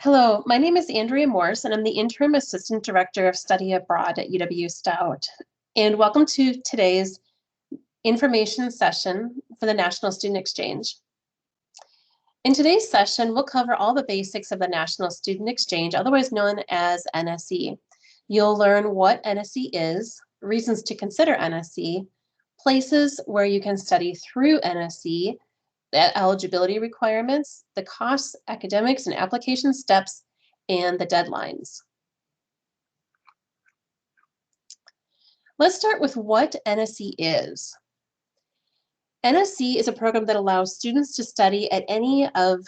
Hello, my name is Andrea Morse, and I'm the Interim Assistant Director of Study Abroad at UW-Stout. And welcome to today's information session for the National Student Exchange. In today's session, we'll cover all the basics of the National Student Exchange, otherwise known as NSE. You'll learn what NSE is, reasons to consider NSE, places where you can study through NSE, the eligibility requirements, the costs, academics and application steps, and the deadlines. Let's start with what NSE is. NSE is a program that allows students to study at any of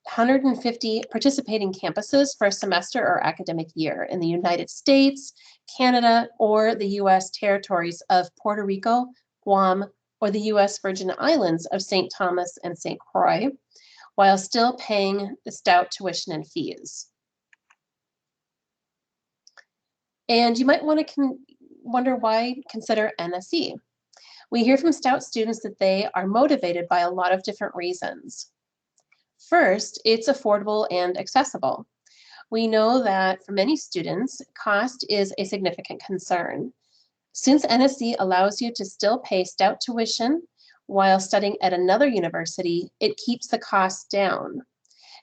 150 participating campuses for a semester or academic year in the United States, Canada, or the US territories of Puerto Rico, Guam, or the US Virgin Islands of St. Thomas and St. Croix, while still paying the Stout tuition and fees. And you might want to wonder why consider NSE. We hear from Stout students that they are motivated by a lot of different reasons. First, it's affordable and accessible. We know that for many students, cost is a significant concern. Since NSE allows you to still pay Stout tuition while studying at another university, it keeps the costs down.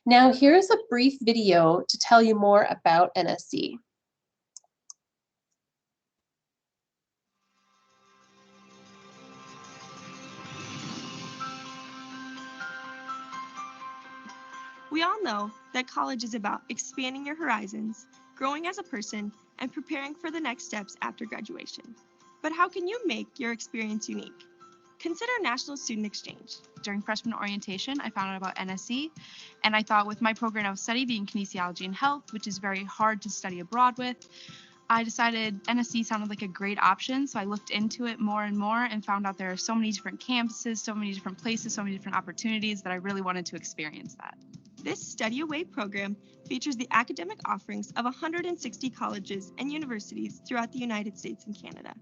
Now, here's a brief video to tell you more about NSE. We all know that college is about expanding your horizons, growing as a person, and preparing for the next steps after graduation. But how can you make your experience unique? Consider National Student Exchange. During freshman orientation, I found out about NSE, and I thought with my program of study being kinesiology and health, which is very hard to study abroad with, I decided NSE sounded like a great option, so I looked into it more and more and found out there are so many different campuses, so many different places, so many different opportunities that I really wanted to experience that. This Study Away program features the academic offerings of 160 colleges and universities throughout the United States and Canada,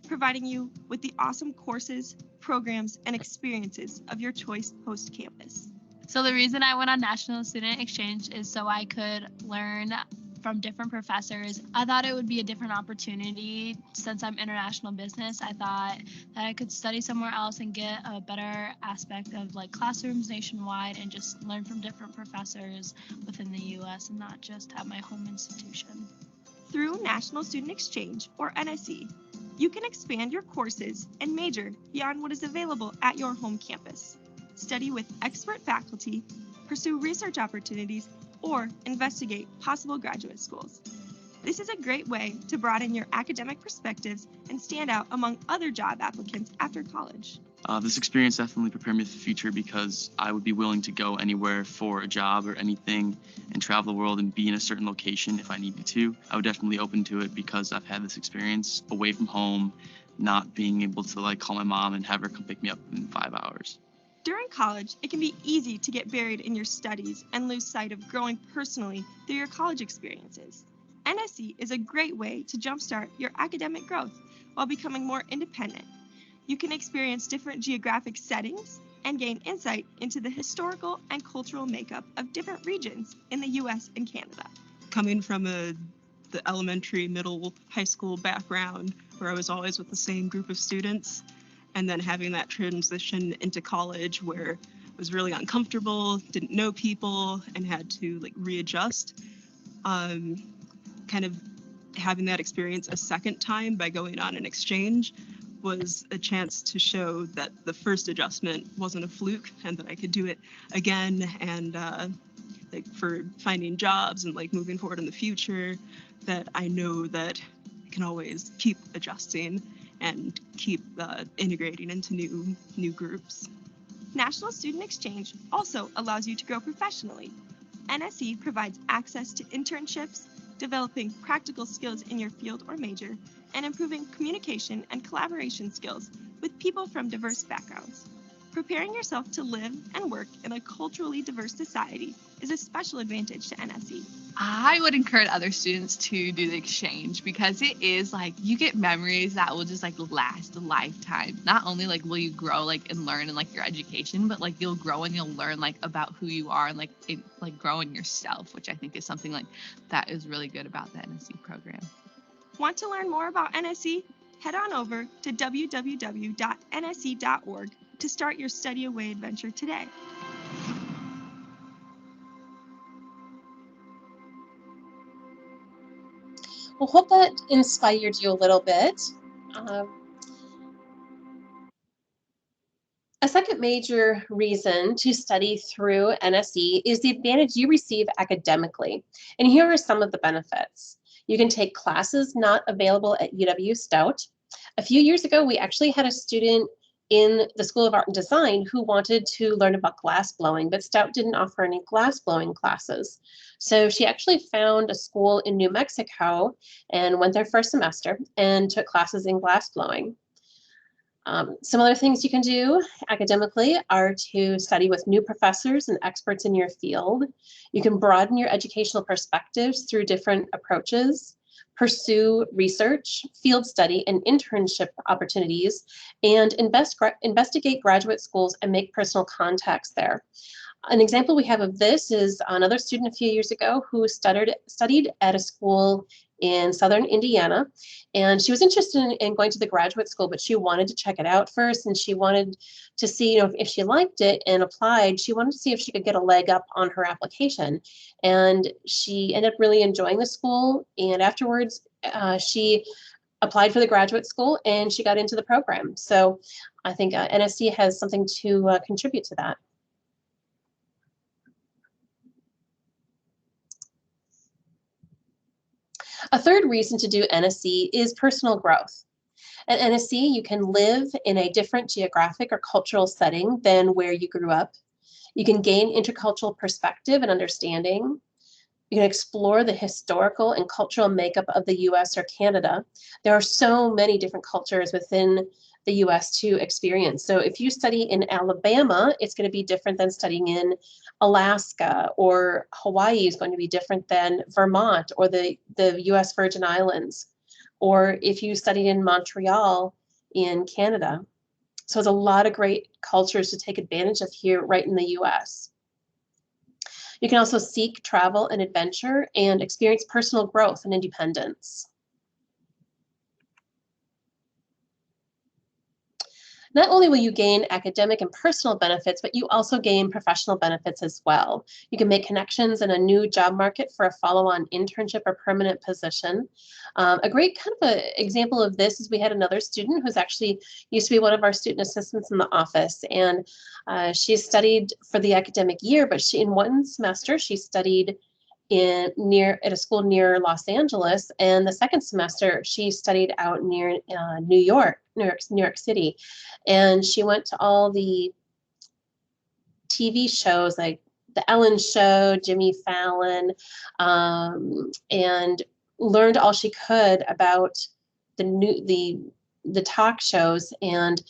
providing you with the awesome courses, programs, and experiences of your choice post-campus. So the reason I went on National Student Exchange is so I could learn from different professors. I thought it would be a different opportunity since I'm international business. I thought that I could study somewhere else and get a better aspect of like classrooms nationwide and just learn from different professors within the US and not just at my home institution. Through National Student Exchange, or NSE, you can expand your courses and major beyond what is available at your home campus. Study with expert faculty, pursue research opportunities, or investigate possible graduate schools. This is a great way to broaden your academic perspectives and stand out among other job applicants after college. This experience definitely prepared me for the future because I would be willing to go anywhere for a job or anything and travel the world and be in a certain location if I needed to. I would definitely open to it because I've had this experience away from home, not being able to call my mom and have her come pick me up in 5 hours. During college, it can be easy to get buried in your studies and lose sight of growing personally through your college experiences. NSE is a great way to jumpstart your academic growth while becoming more independent. You can experience different geographic settings and gain insight into the historical and cultural makeup of different regions in the US and Canada. Coming from the elementary, middle, high school background where I was always with the same group of students, and then having that transition into college where I was really uncomfortable, didn't know people, and had to readjust. Kind of having that experience a second time by going on an exchange was a chance to show that the first adjustment wasn't a fluke and that I could do it again, and for finding jobs and moving forward in the future, that I know that I can always keep adjusting and keep integrating into new groups. National Student Exchange also allows you to grow professionally. NSE provides access to internships, developing practical skills in your field or major, and improving communication and collaboration skills with people from diverse backgrounds. Preparing yourself to live and work in a culturally diverse society is a special advantage to NSE. I would encourage other students to do the exchange because it is like you get memories that will just like last a lifetime. Not only like will you grow like and learn in like your education, but like you'll grow and you'll learn like about who you are and like growing yourself, which I think is something like that is really good about the NSE program. Want to learn more about NSE? Head on over to www.nse.org to start your study away adventure today. Well, hope that inspired you a little bit. A second major reason to study through NSE is the advantage you receive academically. And here are some of the benefits. You can take classes not available at UW-Stout. A few years ago, we actually had a student in the School of Art and Design who wanted to learn about glass blowing, but Stout didn't offer any glass blowing classes. So she actually found a school in New Mexico and went there for a semester and took classes in glass blowing. Some other things you can do academically are to study with new professors and experts in your field. You can broaden your educational perspectives through different approaches, pursue research, field study, and internship opportunities, and investigate graduate schools and make personal contacts there. An example we have of this is another student a few years ago who studied at a school in southern Indiana, and she was interested in going to the graduate school, but she wanted to check it out first, and she wanted to see, if she liked it and applied, she wanted to see if she could get a leg up on her application. And she ended up really enjoying the school, and afterwards she applied for the graduate school and she got into the program. So I think NSE has something to contribute to that. A third reason to do NSE is personal growth. At NSE, you can live in a different geographic or cultural setting than where you grew up. You can gain intercultural perspective and understanding. You can explore the historical and cultural makeup of the US or Canada. There are so many different cultures within the US to experience. So if you study in Alabama, it's going to be different than studying in Alaska, or Hawaii is going to be different than Vermont or the US Virgin Islands, or if you studied in Montreal in Canada. So there's a lot of great cultures to take advantage of here right in the US. You can also seek travel and adventure and experience personal growth and independence. Not only will you gain academic and personal benefits, but you also gain professional benefits as well. You can make connections in a new job market for a follow-on internship or permanent position. A great kind of an example of this is we had another student who's actually used to be one of our student assistants in the office, and she studied for the academic year, but in one semester she studied at a school near Los Angeles, and the second semester she studied out near New York City, and she went to all the TV shows like the Ellen Show, Jimmy Fallon, and learned all she could about the talk shows, and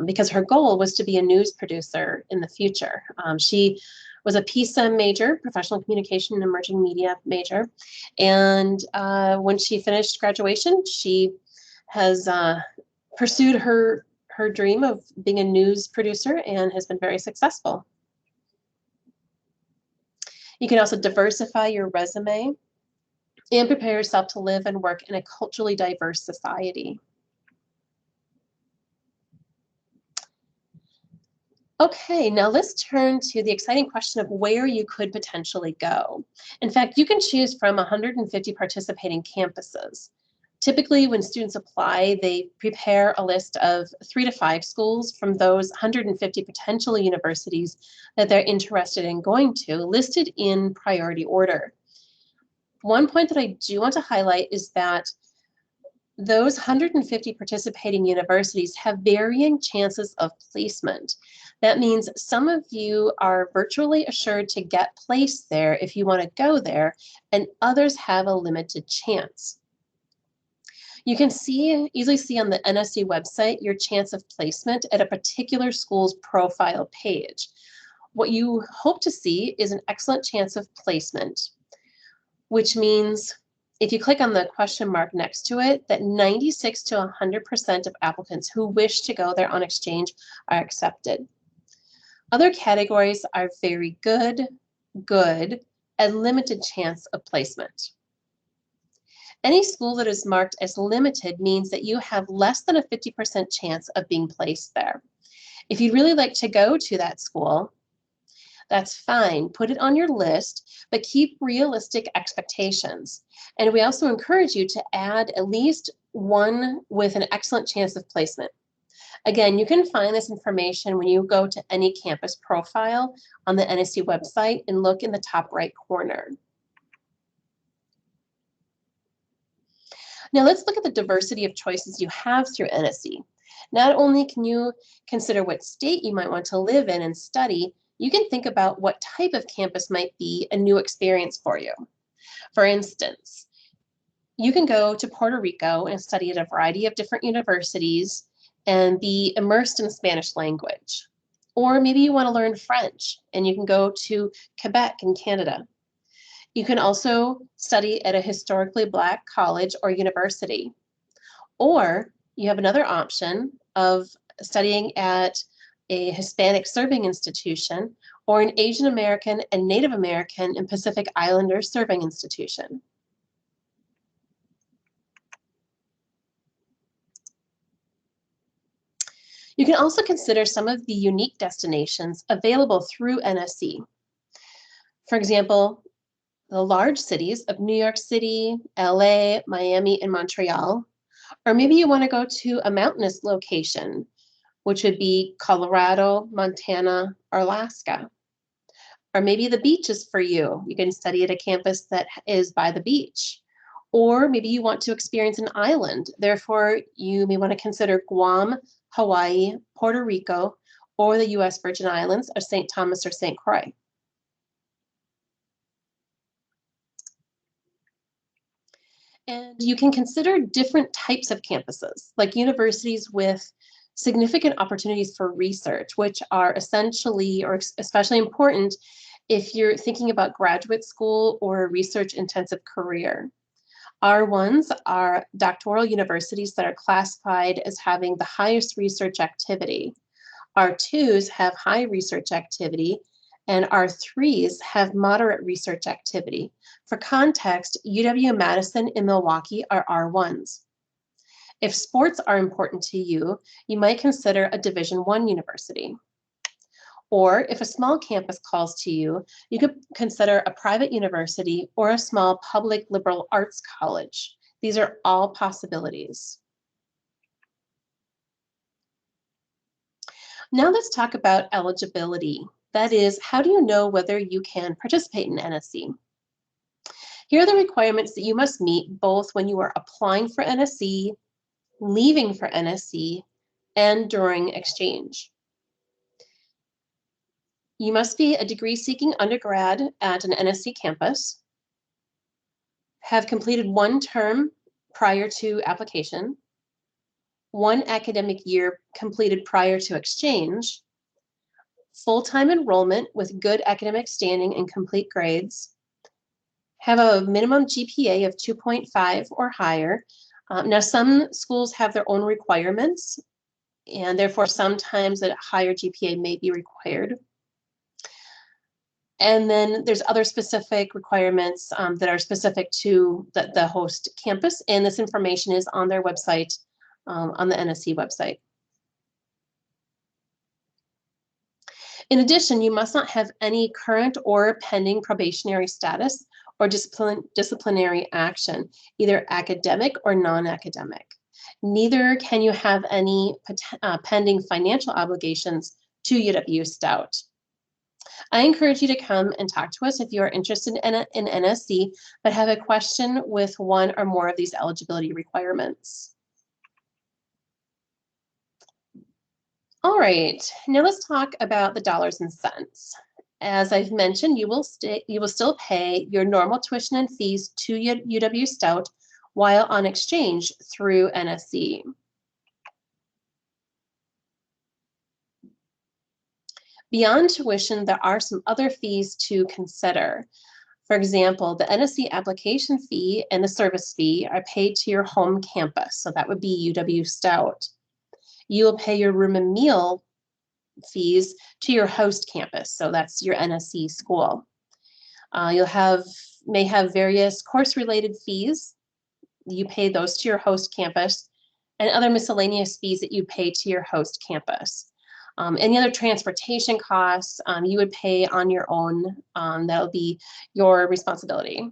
because her goal was to be a news producer in the future. She was a PISA major, professional communication and emerging media major. And when she finished graduation, she has pursued her dream of being a news producer and has been very successful. You can also diversify your resume and prepare yourself to live and work in a culturally diverse society. Okay, now let's turn to the exciting question of where you could potentially go. In fact, you can choose from 150 participating campuses. Typically, when students apply, they prepare a list of 3 to 5 schools from those 150 potential universities that they're interested in going to, listed in priority order. One point that I do want to highlight is that those 150 participating universities have varying chances of placement. That means some of you are virtually assured to get placed there if you want to go there, and others have a limited chance. You can easily see on the NSE website your chance of placement at a particular school's profile page. What you hope to see is an excellent chance of placement, which means if you click on the question mark next to it, that 96 to 100% of applicants who wish to go there on exchange are accepted. Other categories are very good, good, and limited chance of placement. Any school that is marked as limited means that you have less than a 50% chance of being placed there. If you'd really like to go to that school, that's fine. Put it on your list, but keep realistic expectations. And we also encourage you to add at least one with an excellent chance of placement. Again, you can find this information when you go to any campus profile on the NSE website and look in the top right corner. Now let's look at the diversity of choices you have through NSE. Not only can you consider what state you might want to live in and study, you can think about what type of campus might be a new experience for you. For instance, you can go to Puerto Rico and study at a variety of different universities and be immersed in the Spanish language. Or maybe you want to learn French and you can go to Quebec in Canada. You can also study at a historically Black college or university. Or you have another option of studying at a Hispanic serving institution or an Asian American and Native American and Pacific Islander serving institution. You can also consider some of the unique destinations available through NSE. For example, the large cities of New York City, LA, Miami, and Montreal. Or maybe you want to go to a mountainous location, which would be Colorado, Montana, or Alaska. Or maybe the beach is for you. You can study at a campus that is by the beach. Or maybe you want to experience an island. Therefore, you may want to consider Guam, Hawaii, Puerto Rico, or the US Virgin Islands of St. Thomas or St. Croix. And you can consider different types of campuses, like universities with significant opportunities for research, which are essentially or especially important if you're thinking about graduate school or a research-intensive career. R1s are doctoral universities that are classified as having the highest research activity. R2s have high research activity, and R3s have moderate research activity. For context, UW-Madison and Milwaukee are R1s. If sports are important to you, you might consider a Division I university. Or if a small campus calls to you, you could consider a private university or a small public liberal arts college. These are all possibilities. Now let's talk about eligibility. That is, how do you know whether you can participate in NSE? Here are the requirements that you must meet both when you are applying for NSE, leaving for NSE, and during exchange. You must be a degree-seeking undergrad at an NSE campus, have completed one term prior to application, one academic year completed prior to exchange, full-time enrollment with good academic standing and complete grades, have a minimum GPA of 2.5 or higher. Now, some schools have their own requirements, and therefore sometimes a higher GPA may be required. And then there's other specific requirements that are specific to the host campus, and this information is on their website, on the NSE website. In addition, you must not have any current or pending probationary status or disciplinary action, either academic or non-academic. Neither can you have any pending financial obligations to UW-Stout. I encourage you to come and talk to us if you are interested in NSE, but have a question with one or more of these eligibility requirements. All right, now let's talk about the dollars and cents. As I've mentioned, you will still pay your normal tuition and fees to UW-Stout while on exchange through NSE. Beyond tuition, there are some other fees to consider. For example, the NSE application fee and the service fee are paid to your home campus, so that would be UW-Stout. You will pay your room and meal fees to your host campus, so that's your NSE school. May have various course-related fees. You pay those to your host campus, and other miscellaneous fees that you pay to your host campus. Any other transportation costs you would pay on your own. That'll be your responsibility.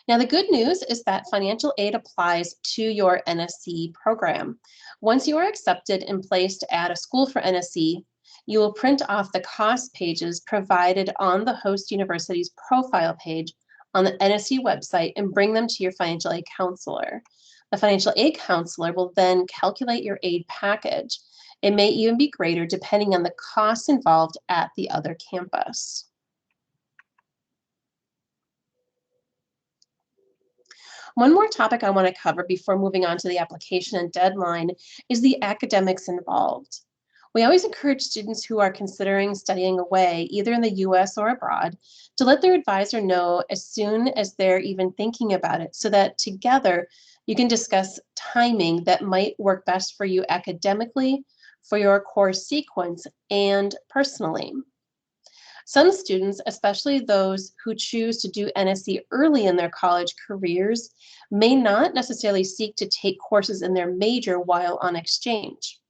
Now, the good news is that financial aid applies to your NSE program. Once you are accepted and placed at a school for NSE, you will print off the cost pages provided on the host university's profile page on the NSE website and bring them to your financial aid counselor. The financial aid counselor will then calculate your aid package. It may even be greater depending on the costs involved at the other campus. One more topic I want to cover before moving on to the application and deadline is the academics involved. We always encourage students who are considering studying away, either in the US or abroad, to let their advisor know as soon as they're even thinking about it, so that together you can discuss timing that might work best for you academically, for your course sequence, and personally. Some students, especially those who choose to do NSE early in their college careers, may not necessarily seek to take courses in their major while on exchange.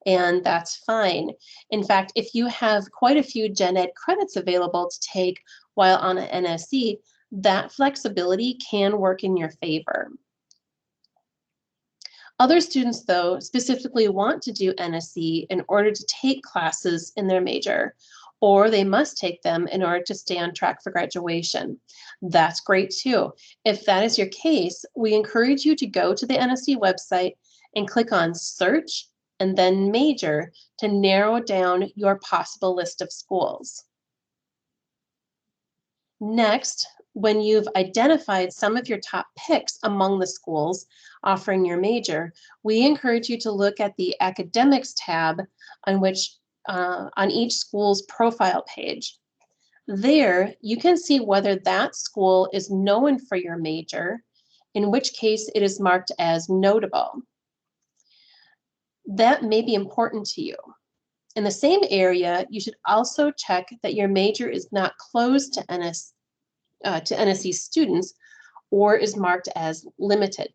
And that's fine. In fact, if you have quite a few gen ed credits available to take while on an NSE, that flexibility can work in your favor. Other students, though, specifically want to do NSE in order to take classes in their major, or they must take them in order to stay on track for graduation. That's great too. If that is your case, we encourage you to go to the NSE website and click on Search and then Major to narrow down your possible list of schools. Next, when you've identified some of your top picks among the schools offering your major, we encourage you to look at the Academics tab on each school's profile page. There, you can see whether that school is known for your major, in which case it is marked as notable. That may be important to you. In the same area, you should also check that your major is not closed to NSE students or is marked as limited.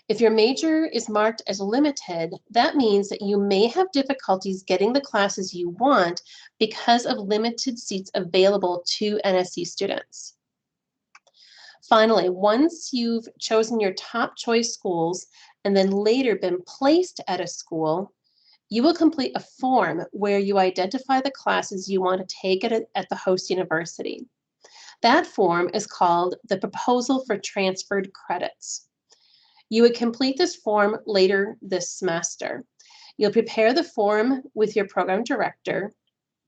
If your major is marked as limited, that means that you may have difficulties getting the classes you want because of limited seats available to NSE students. Finally, once you've chosen your top choice schools and then later been placed at a school, you will complete a form where you identify the classes you want to take at the host university. That form is called the Proposal for Transferred Credits. You would complete this form later this semester. You'll prepare the form with your program director,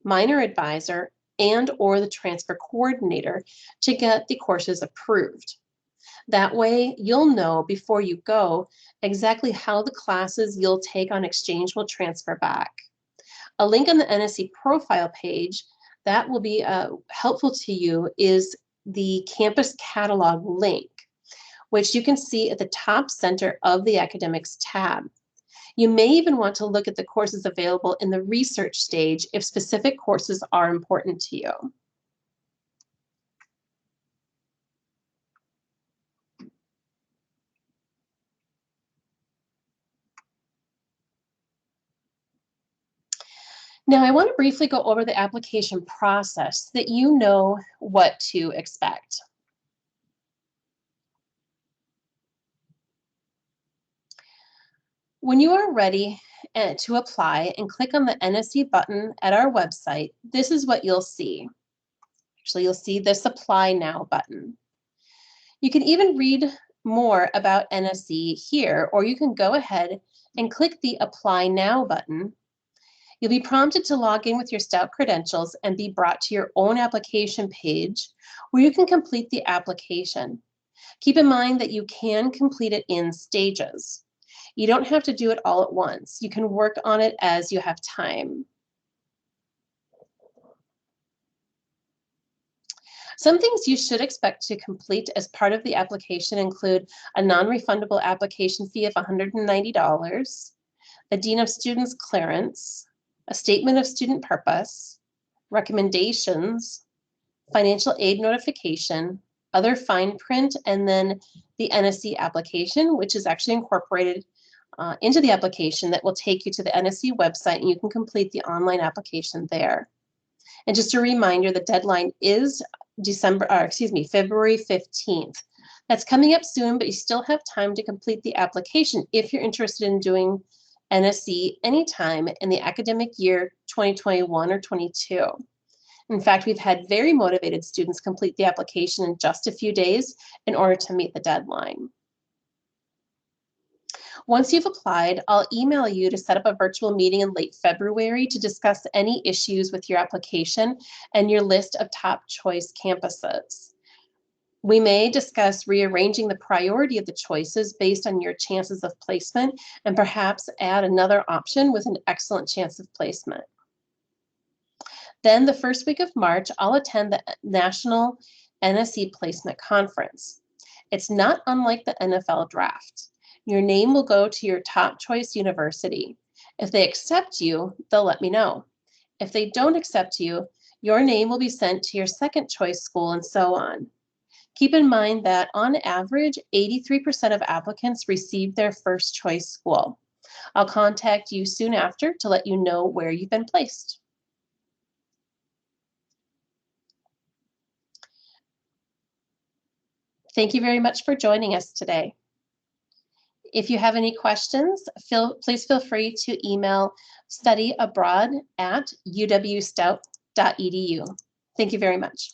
minor advisor, and/or the transfer coordinator to get the courses approved. That way, you'll know before you go exactly how the classes you'll take on exchange will transfer back. A link on the NSE profile page that will be helpful to you is the campus catalog link, which you can see at the top center of the Academics tab. You may even want to look at the courses available in the research stage if specific courses are important to you. Now, I want to briefly go over the application process so that you know what to expect. When you are ready to apply and click on the NSE button at our website, this is what you'll see. Actually, you'll see this Apply Now button. You can even read more about NSE here, or you can go ahead and click the Apply Now button. You'll be prompted to log in with your Stout credentials and be brought to your own application page where you can complete the application. Keep in mind that you can complete it in stages. You don't have to do it all at once. You can work on it as you have time. Some things you should expect to complete as part of the application include a non-refundable application fee of $190, a Dean of Students clearance, a statement of student purpose, recommendations, financial aid notification, other fine print, and then the NSE application, which is actually incorporated into the application that will take you to the NSE website, and you can complete the online application there. And just a reminder, the deadline is February 15th. That's coming up soon, but you still have time to complete the application if you're interested in doing NSE anytime in the academic year 2021 or 22. In fact, we've had very motivated students complete the application in just a few days in order to meet the deadline. Once you've applied, I'll email you to set up a virtual meeting in late February to discuss any issues with your application and your list of top choice campuses. We may discuss rearranging the priority of the choices based on your chances of placement and perhaps add another option with an excellent chance of placement. Then the first week of March, I'll attend the National NSE Placement Conference. It's not unlike the NFL draft. Your name will go to your top choice university. If they accept you, they'll let me know. If they don't accept you, your name will be sent to your second choice school and so on. Keep in mind that on average, 83% of applicants receive their first choice school. I'll contact you soon after to let you know where you've been placed. Thank you very much for joining us today. If you have any questions, please feel free to email studyabroad@uwstout.edu. Thank you very much.